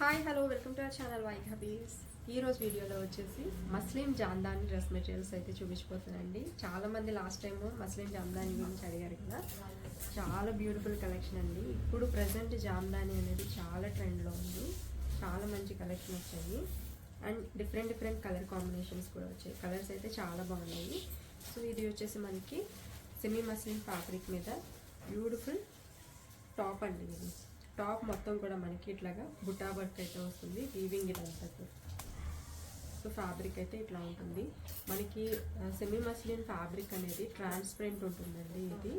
Hi hello welcome to our channel white hobbies. ఈరోజు వీడియోలో వచ్చేసి మస్లిన్ జామ్దాని డ్రెస్ మెటీరియల్స్ అయితే చూపించిపోతానండి. చాలామంది లాస్ట్ టైము మస్లిన్ జామ్దాని గురించి అడిగారు కదా. చాలా బ్యూటిఫుల్ కలెక్షన్ అండి. ఇప్పుడు ప్రజెంట్ జామ్దాని అనేది చాలా ట్రెండ్లో ఉంది. చాలా మంచి కలెక్షన్ వచ్చాయి అండ్ డిఫరెంట్ కలర్ కాంబినేషన్స్ కూడా వచ్చాయి. కలర్స్ అయితే చాలా బాగున్నాయి. సో ఇది వచ్చేసి మనకి సెమీ మస్లిన్ ఫ్యాబ్రిక్ మీద బ్యూటిఫుల్ టాప్ అండి. ఇది టాప్ మొత్తం కూడా మనకి ఇట్లాగా బుటా వర్క్ అయితే వస్తుంది, వీవింగ్ ఇదంతా. సో ఫ్యాబ్రిక్ అయితే ఇట్లా ఉంటుంది మనకి. సెమీ మస్లిన్ ఫ్యాబ్రిక్ అనేది ట్రాన్స్పరెంట్ ఉంటుందండి ఇది.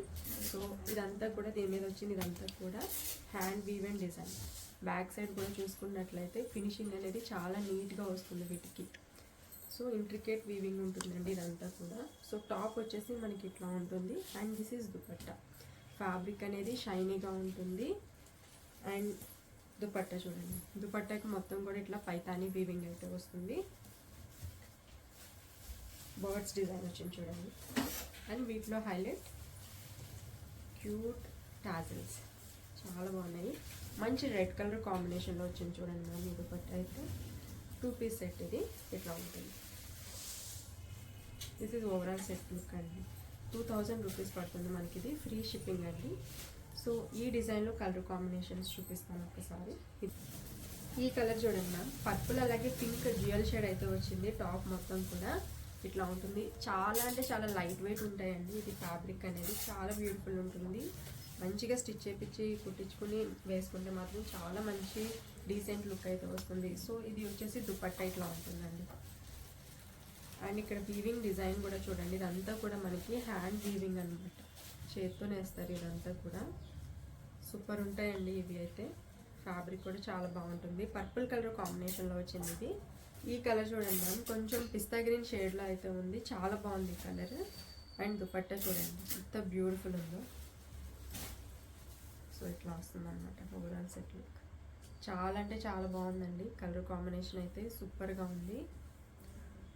సో ఇదంతా కూడా దీని మీద వచ్చింది, ఇదంతా కూడా hand weave and design. Back side కూడా చూసుకున్నట్లయితే ఫినిషింగ్ అనేది చాలా నీట్గా వస్తుంది వీటికి. సో ఇంట్రికేట్ వీవింగ్ ఉంటుందండి ఇదంతా కూడా. సో టాప్ వచ్చేసి మనకి ఇట్లా ఉంటుంది and this is dupatta. Fabric అనేది షైనీగా ఉంటుంది అండ్ దుపట్టా చూడండి. దుపట్టాకి మొత్తం కూడా ఇట్లా పైతాని వీవింగ్ అయితే వస్తుంది. బర్డ్స్ డిజైన్ వచ్చింది చూడండి. అండ్ వీటిలో హైలైట్ క్యూట్ టాజిల్స్ చాలా బాగున్నాయి. మంచి రెడ్ కలర్ కాంబినేషన్లో వచ్చింది చూడండి మ్యామ్. ఈ దుపట్టా అయితే 2 పీస్ సెట్ ఇది ఇట్లా ఉంటుంది. This is overall set look అండి. 2000 రూపీస్ పడుతుంది మనకి. ఇది ఫ్రీ షిప్పింగ్ అండి. సో ఈ డిజైన్లో కలర్ కాంబినేషన్స్ చూపిస్తాను ఒకసారి. ఈ కలర్ చూడండి మ్యామ్, పర్పుల్ అలాగే పింక్ డ్యూయల్ షేడ్ అయితే వచ్చింది. టాప్ మొత్తం కూడా ఇట్లా ఉంటుంది. చాలా అంటే చాలా లైట్ వెయిట్ ఉంటాయండి. ఇది ఫ్యాబ్రిక్ అనేది చాలా బ్యూటిఫుల్ ఉంటుంది. మంచిగా స్టిచ్ చేయించి కుట్టించుకుని వేసుకుంటే మాత్రం చాలా మంచి డీసెంట్ లుక్ అయితే వస్తుంది. సో ఇది వచ్చేసి దుపట్టా ఇట్లా ఉంటుందండి. అండ్ ఇక్కడ వీవింగ్ డిజైన్ కూడా చూడండి. ఇదంతా కూడా మనకి హ్యాండ్ వీవింగ్ అనమాట, చేత్తోనే వేస్తారు. ఇదంతా కూడా సూపర్ ఉంటాయండి ఇవి అయితే. ఫ్యాబ్రిక్ కూడా చాలా బాగుంటుంది. పర్పుల్ కలర్ కాంబినేషన్లో వచ్చింది ఇది. ఈ కలర్ చూడండి మ్యామ్, కొంచెం పిస్తా గ్రీన్ షేడ్లో అయితే ఉంది. చాలా బాగుంది ఈ కలర్. అండ్ దుపట్టా చూడండి ఎంత బ్యూటిఫుల్ ఉందో. సో ఇట్లా వస్తుంది అనమాట ఓవరాల్ సెట్ లుక్. చాలా అంటే చాలా బాగుందండి. కలర్ కాంబినేషన్ అయితే సూపర్గా ఉంది.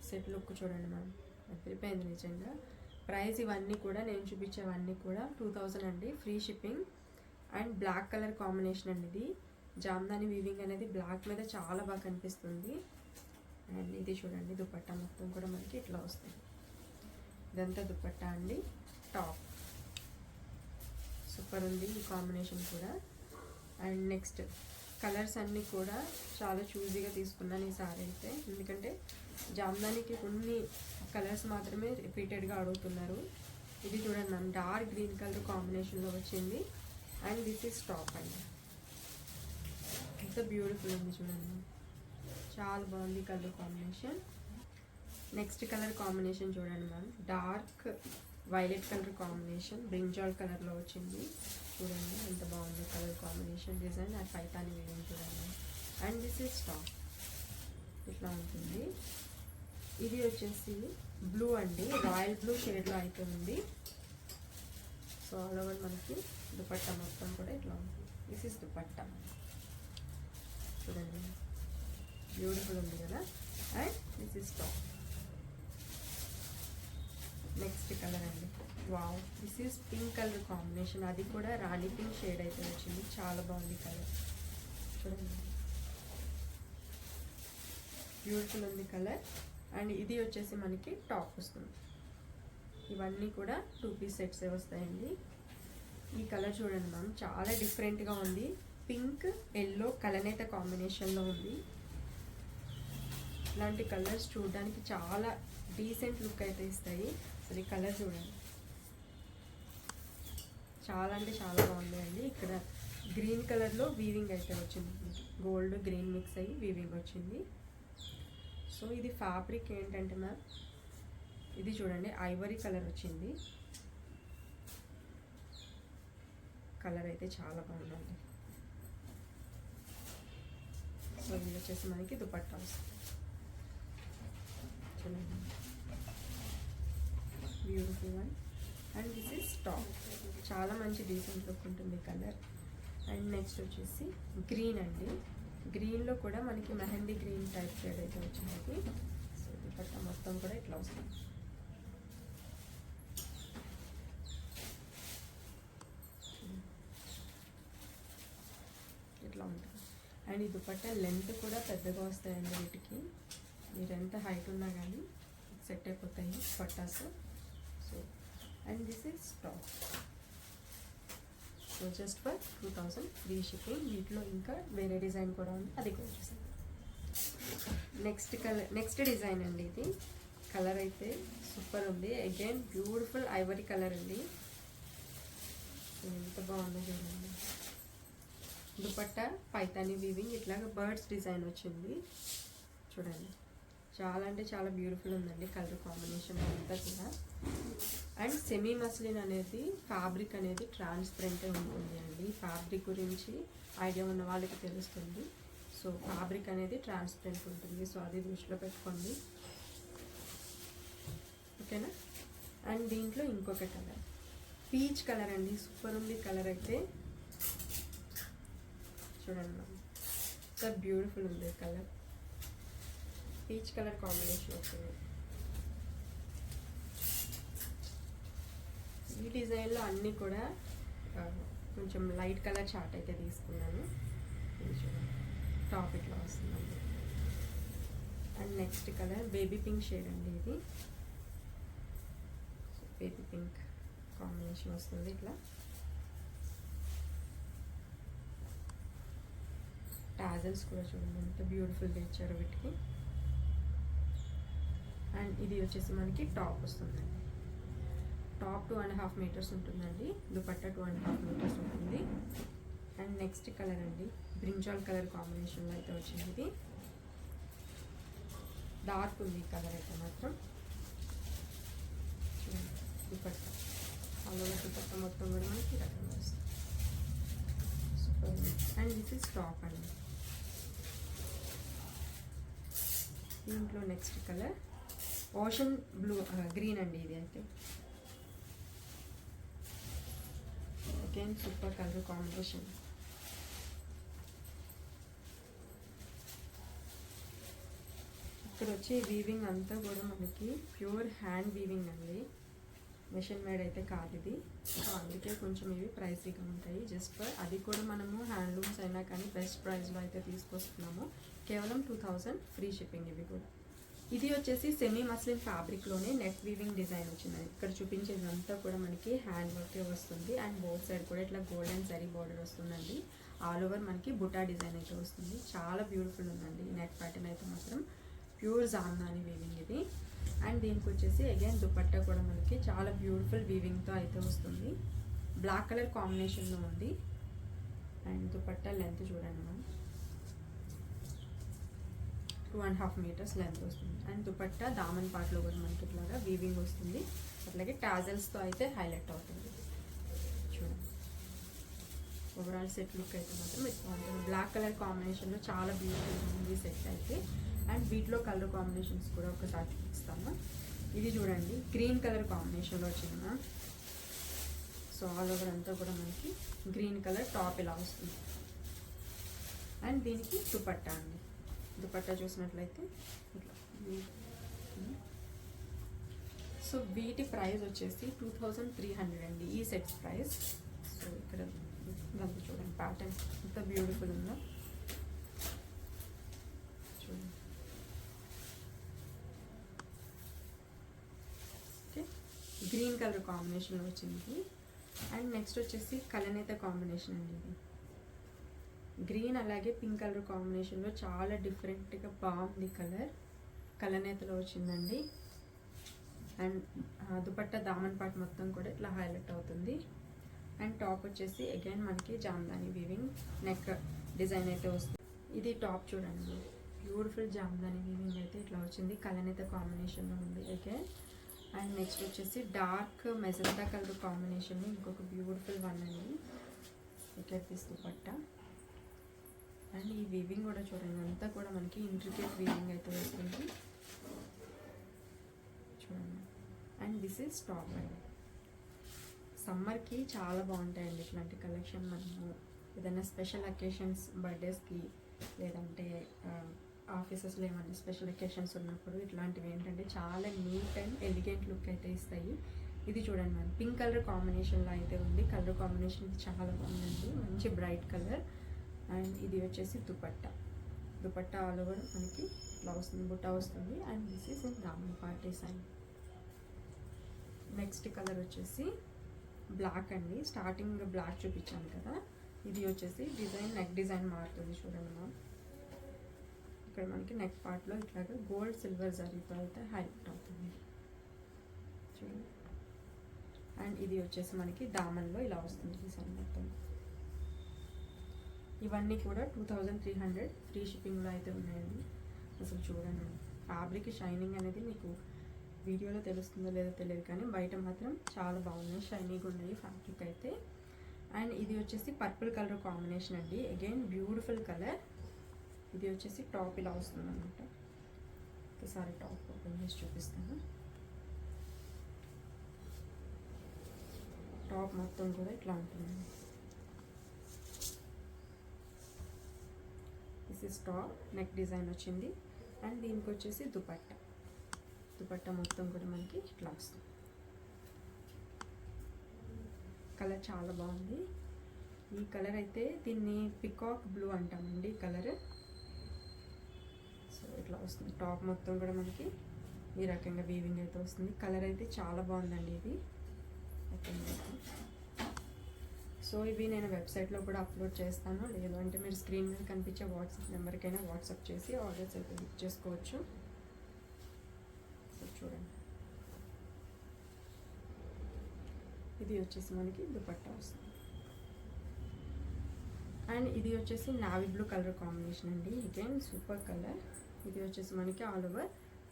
సెట్ లుక్ చూడండి మ్యామ్, అదిరిపోయింది నిజంగా. ప్రైస్ ఇవన్నీ కూడా నేను చూపించేవన్నీ కూడా 2000 అండి, free shipping. And black colour combination అండి ఇది. జామ్దాని వీవింగ్ అనేది బ్లాక్ మీద చాలా బాగా కనిపిస్తుంది. అండ్ ఇది చూడండి దుపట్టా మొత్తం కూడా మనకి ఇట్లా వస్తుంది. ఇదంతా దుపట్టా అండి. టాప్ సూపర్ ఉంది ఈ కాంబినేషన్ కూడా. అండ్ నెక్స్ట్ కలర్స్ అన్నీ కూడా చాలా చూజీగా తీసుకున్నాను ఈసారి అయితే. ఎందుకంటే జామ్దానికి కొన్ని కలర్స్ మాత్రమే రిపీటెడ్గా అడుగుతున్నారు. ఇది చూడండి మ్యామ్, డార్క్ గ్రీన్ కలర్ కాంబినేషన్లో వచ్చింది. అండ్ దిస్ ఈజ్ టాప్ అండి. ఎంత బ్యూటిఫుల్ ఉంది చూడండి, చాలా బాగుంది colour combination. Next colour combination చూడండి ma'am, dark violet colour combination brinjal కలర్లో వచ్చింది. చూడండి ఎంత బాగుంది colour combination, design and Paithani వేయండి చూడండి. అండ్ దిస్ ఈజ్ టాప్ ఇట్లా ఉంటుంది. ఇది వచ్చేసి బ్లూ అండి, రాయల్ బ్లూ షేడ్లో అయితే ఉంది. సో ఆల్ ఓవర్ మనకి దుపట్టా మొత్తం కూడా ఇట్లా ఉంటుంది. దిస్ ఈస్ దుపట్టా చూడండి, బ్యూటిఫుల్ ఉంది కదా. And this is top. Next colour అండి, wow, this is pink colour combination. అది కూడా రాణి పింక్ షేడ్ అయితే వచ్చింది. చాలా బాగుంది కలర్ చూడండి, బ్యూటిఫుల్ ఉంది కలర్. అండ్ ఇది వచ్చేసి మనకి టాప్ వస్తుంది. ఇవన్నీ కూడా 2 పీస్ సెట్స్ వస్తాయండి. ఈ కలర్ చూడండి మ్యామ్, చాలా డిఫరెంట్గా ఉంది. పింక్ ఎల్లో కలనేత కాంబినేషన్లో ఉంది. ఇలాంటి కలర్స్ చూడడానికి చాలా డీసెంట్ లుక్ అయితే ఇస్తాయి. అసలు ఈ కలర్ చూడండి, చాలా అంటే చాలా బాగుంది అండి. ఇక్కడ గ్రీన్ కలర్లో వీవింగ్ అయితే వచ్చింది, గోల్డ్ గ్రీన్ మిక్స్ అయ్యి వీవింగ్ వచ్చింది. సో ఇది ఫ్యాబ్రిక్ ఏంటంటే మ్యామ్, ఇది చూడండి ఐవరీ కలర్ వచ్చింది. కలర్ అయితే చాలా బాగుందండి. సో ఇది వచ్చేసి మనకి దుపట్టా వస్తుంది చూడండి, beautiful one. And this is top. చాలా మంచి డీసెంట్ లుక్ ఉంటుంది కలర్. అండ్ నెక్స్ట్ వచ్చేసి గ్రీన్ అండి. గ్రీన్లో కూడా మనకి మెహందీ గ్రీన్ టైప్ షేడ్ అయితే వచ్చింది. సో దుపట్టా మొత్తం కూడా ఇట్లా వస్తుంది. ఇట్లా ఉంటుంది. అండ్ ఈ దుపట్టా లెంత్ కూడా పెద్దగా వస్తాయండి వీటికి. మీరు ఎంత హైట్ ఉన్నా కానీ సెట్ అయిపోతాయి dupattas. So and this is top. So just for 2000 free shipping. వీటిలో ఇంకా వేరే డిజైన్ కూడా ఉంది, అది కూడా చూసాను. నెక్స్ట్ డిజైన్ అండి. ఇది కలర్ అయితే సూపర్ ఉంది. అగైన్ బ్యూటిఫుల్ ఐవరీ కలర్ అండి. ఎంత బాగుందో చూడండి. దుపట్టా పైతాని వీవింగ్, ఇట్లాగా బర్డ్స్ డిజైన్ వచ్చింది చూడండి. చాలా అంటే చాలా బ్యూటిఫుల్ ఉందండి కలర్ కాంబినేషన్ అంతా కూడా. అండ్ సెమీ మస్లిన్ అనేది ఫ్యాబ్రిక్ అనేది ట్రాన్స్పరెంటే ఉంటుంది అండి. ఫ్యాబ్రిక్ గురించి ఐడియా ఉన్న వాళ్ళకి తెలుస్తుంది. సో ఫ్యాబ్రిక్ అనేది ట్రాన్స్పరెంట్ ఉంటుంది, సో అది దృష్టిలో పెట్టుకోండి, ఓకేనా. అండ్ దీంట్లో ఇంకొక కలర్ పీచ్ కలర్ అండి. సూపర్ ఉంది కలర్ అయితే చూడండి మ్యామ్. సో బ్యూటిఫుల్ ఉంది కలర్. పీచ్ కలర్ కాంబినేషన్ వస్తుంది. ఈ డిజైన్లో అన్నీ కూడా కొంచెం లైట్ కలర్ చార్ట్ అయితే తీసుకున్నాను. ఇది చూడండి, టాప్ ఇట్లా వస్తుందండి. And next colour baby pink shade అండి. ఇది బేబీ పింక్ కాంబినేషన్ వస్తుంది ఇట్లా. టాజల్స్ కూడా చూడండి ఎంత బ్యూటిఫుల్గా ఇచ్చారు వీటికి. అండ్ ఇది వచ్చేసి మనకి టాప్ వస్తుందండి. టాప్ 2.5 మీటర్స్ ఉంటుందండి. దుపట్టా 2.5 మీటర్స్ ఉంటుంది. అండ్ నెక్స్ట్ కలర్ అండి, బ్రింజాల్ కలర్ కాంబినేషన్లో అయితే వచ్చింది. ఇది డార్క్ ఉంది ఈ కలర్ అయితే మాత్రం. దుపట్టా అందులో దుపట్టా మొత్తం కూడా మనకి రకంగా వస్తుంది. Super. And this is top అండి. దీంట్లో next colour ocean blue green అండి. ఇది అయితే అగైన్ సూపర్ కలర్ కాంబినేషన్. ఇక్కడ వచ్చే వీవింగ్ అంతా కూడా మనకి ప్యూర్ హ్యాండ్ వీవింగ్ అండి, మెషిన్ మేడ్ అయితే కాదు ఇది. సో అందుకే కొంచెం ఇవి ప్రైసీగా ఉంటాయి. జస్ట్ ఫర్ అది కూడా మనము హ్యాండ్లూమ్స్ అయినా కానీ బెస్ట్ ప్రైస్లో అయితే తీసుకొస్తున్నాము. కేవలం 2000 ఫ్రీ షిప్పింగ్. ఇవి కూడా ఇది వచ్చేసి సెమీ మస్లిన్ ఫ్యాబ్రిక్లోనే నెట్ వీవింగ్ డిజైన్ వచ్చింది. ఇక్కడ చూపించేదంతా కూడా మనకి హ్యాండ్ వర్కే వస్తుంది. అండ్ బోత్ సైడ్ కూడా ఇట్లా గోల్డెన్ జరీ బార్డర్ వస్తుందండి. ఆల్ ఓవర్ మనకి బుటా డిజైన్ అయితే వస్తుంది. చాలా బ్యూటిఫుల్ ఉందండి. నెట్ ప్యాటర్న్ అయితే మాత్రం ప్యూర్ జామ్దాని వీవింగ్ ఇది. అండ్ దీనికి వచ్చేసి అగైన్ దుపట్టా కూడా మనకి చాలా బ్యూటిఫుల్ వీవింగ్తో అయితే వస్తుంది. బ్లాక్ కలర్ కాంబినేషన్లో ఉంది. అండ్ దుపట్టా లెంత్ చూడండి మనం 2.5 మీటర్స్ లెంత్ వస్తుంది. అండ్ దుపట్టా దామన్ పార్ట్లో కూడా మనకి ఇట్లాగా వీవింగ్ వస్తుంది. అట్లాగే టాజల్స్తో అయితే హైలైట్ అవుతుంది చూడండి. ఓవరాల్ సెట్ లుక్ అయితే మాత్రం ఎక్కువ ఉంటుంది. బ్లాక్ కలర్ కాంబినేషన్లో చాలా బ్యూటిఫుల్ ఉంది సెట్ అయితే. అండ్ వీటిలో కలర్ కాంబినేషన్స్ కూడా ఒకసారి చూపిస్తాను. ఇది చూడండి గ్రీన్ కలర్ కాంబినేషన్లో వచ్చింది. సో ఆల్ ఓవర్ అంతా కూడా మనకి గ్రీన్ కలర్ టాప్ ఇలా వస్తుంది. అండ్ దీనికి దుపట్టా అండి. దుపట్టా చూసినట్లయితే ఇట్లా. సో వీటి ప్రైస్ వచ్చేసి 2300 అండి ఈ సెట్స్ ప్రైస్. సో ఇక్కడ దాంట్లో చూడండి ప్యాటర్న్ ఎంత బ్యూటిఫుల్ ఉందో చూడండి. ఓకే, గ్రీన్ కలర్ కాంబినేషన్లో వచ్చింది. అండ్ నెక్స్ట్ వచ్చేసి కలనేత కాంబినేషన్ అండి. ఇది గ్రీన్ అలాగే పింక్ కలర్ కాంబినేషన్లో చాలా డిఫరెంట్గా బాగుంది కలర్. కలనేతలో వచ్చిందండి. అండ్ దుపట్టా దామన్ పార్ట్ మొత్తం కూడా ఇట్లా హైలైట్ అవుతుంది. అండ్ టాప్ వచ్చేసి అగైన్ మనకి జామ్దాని వీవింగ్ నెక్ డిజైన్ అయితే వస్తుంది. ఇది టాప్ చూడండి, బ్యూటిఫుల్ జామ్దాని వీవింగ్ అయితే ఇట్లా వచ్చింది. కలనేత కాంబినేషన్లో ఉంది అగైన్. అండ్ నెక్స్ట్ వచ్చేసి డార్క్ మెజంతా కలర్ కాంబినేషన్లో ఇంకొక బ్యూటిఫుల్ వన్ అండి. ఇక్కడ తీసి దుపట్టా. అండ్ ఈ వీవింగ్ కూడా చూడండి అంతా కూడా మనకి ఇంట్రికేట్ వీవింగ్ అయితే వస్తుంది చూడండి. అండ్ దిస్ ఈజ్ టాప్ అండి. సమ్మర్కి చాలా బాగుంటాయండి ఇట్లాంటి కలెక్షన్. మనము ఏదైనా స్పెషల్ అకేషన్స్, బర్త్డేస్కి లేదంటే ఆఫీసెస్లో ఏమైనా స్పెషల్ అకేషన్స్ ఉన్నప్పుడు ఇట్లాంటివి ఏంటంటే చాలా నీట్ అండ్ ఎలిగెంట్ లుక్ అయితే ఇస్తాయి. ఇది చూడండి మనం పింక్ కలర్ కాంబినేషన్లో అయితే ఉంది. కలర్ కాంబినేషన్ చాలా బాగుందండి, మంచి బ్రైట్ కలర్. అండ్ ఇది వచ్చేసి దుపట్టా ఆల్ ఓవర్ మనకి ఇట్లా వస్తుంది, బుట్ట వస్తుంది. అండ్ దిస్ ఈస్ ఇన్ దామన్ పార్ట్ డిజైన్. నెక్స్ట్ కలర్ వచ్చేసి బ్లాక్ అండి. స్టార్టింగ్ బ్లాక్ చూపించాను కదా, ఇది వచ్చేసి డిజైన్ నెక్ డిజైన్ మారుతుంది చూడండి మ్యామ్. ఇక్కడ మనకి నెక్ పార్ట్లో ఇట్లాగా గోల్డ్ సిల్వర్ జరీతో అయితే హైలైట్ అవుతుంది చూడండి. అండ్ ఇది వచ్చేసి మనకి దామన్లో ఇలా వస్తుంది డిజైన్ మొత్తం. ఇవన్నీ కూడా 2300 ఫ్రీ షిప్పింగ్లో అయితే ఉన్నాయండి. అసలు చూడండి ఫ్యాబ్రిక్ షైనింగ్ అనేది మీకు వీడియోలో తెలుస్తుందో లేదో తెలియదు, కానీ బయట మాత్రం చాలా బాగున్నాయి, షైనీగా ఉన్నాయి ఫ్యాబ్రిక్ అయితే. అండ్ ఇది వచ్చేసి పర్పుల్ కలర్ కాంబినేషన్ అండి, అగైన్ బ్యూటిఫుల్ కలర్. ఇది వచ్చేసి టాప్ ఇలా వస్తుంది అనమాట. ఒకసారి టాప్ ఓపెన్ చేసి చూపిస్తాను. టాప్ మొత్తం కూడా ఇట్లా ఉంటుంది. This is top, neck design వచ్చింది. అండ్ దీనికి వచ్చేసి దుపట్టా మొత్తం కూడా మనకి ఇట్లా వస్తుంది. కలర్ చాలా బాగుంది. ఈ కలర్ అయితే దీన్ని పికాక్ బ్లూ అంటామండి ఈ కలర్. సో ఇట్లా వస్తుంది. టాప్ మొత్తం కూడా మనకి ఈ రకంగా వీవింగ్ అయితే వస్తుంది. కలర్ అయితే చాలా బాగుందండి ఇది. సో ఇవి నేను వెబ్సైట్లో కూడా అప్లోడ్ చేస్తాను, లేదు అంటే మీరు స్క్రీన్ మీద కనిపించే వాట్సాప్ నెంబర్కైనా వాట్సాప్ చేసి ఆర్డర్స్ అయితే బుక్ చేసుకోవచ్చు. సో చూడండి, ఇది వచ్చేసి మనకి దుపట్టా వస్తుంది. అండ్ ఇది వచ్చేసి నావీ బ్లూ కలర్ కాంబినేషన్ అండి, అగైన్ సూపర్ కలర్. ఇది వచ్చేసి మనకి ఆల్ ఓవర్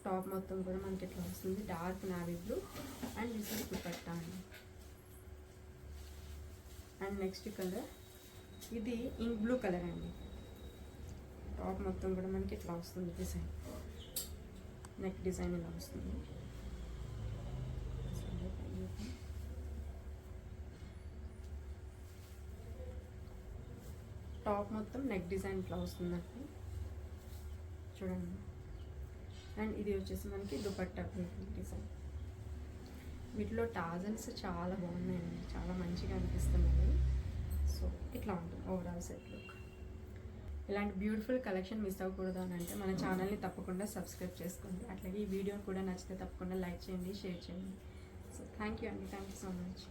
టాప్ మొత్తం కూడా మనకి ఇట్లా వస్తుంది, dark navy blue. And this is dupatta అండి. అండ్ నెక్స్ట్ కలర్ ఇది ఇంక్ బ్లూ కలర్ అండి. టాప్ మొత్తం కూడా మనకి ఇట్లా వస్తుంది డిజైన్, నెక్ డిజైన్ ఇలా వస్తుంది. టాప్ మొత్తం నెక్ డిజైన్ ఇట్లా వస్తుందండి చూడండి. అండ్ ఇది వచ్చేసి మనకి దుపట్టా డిజైన్. వీటిలో టాజల్స్ చాలా బాగున్నాయండి, చాలా మంచిగా అనిపిస్తున్నాయి. సో ఇట్లా ఉంటుంది ఓవరాల్ సెట్ లుక్. ఇలాంటి బ్యూటిఫుల్ కలెక్షన్ మిస్ అవ్వకూడదు అని అంటే మన ఛానల్ని తప్పకుండా సబ్స్క్రైబ్ చేసుకోండి. అట్లాగే ఈ వీడియో కూడా నచ్చితే తప్పకుండా లైక్ చేయండి, షేర్ చేయండి. సో థ్యాంక్ యూ అండి, థ్యాంక్ యూ సో మచ్.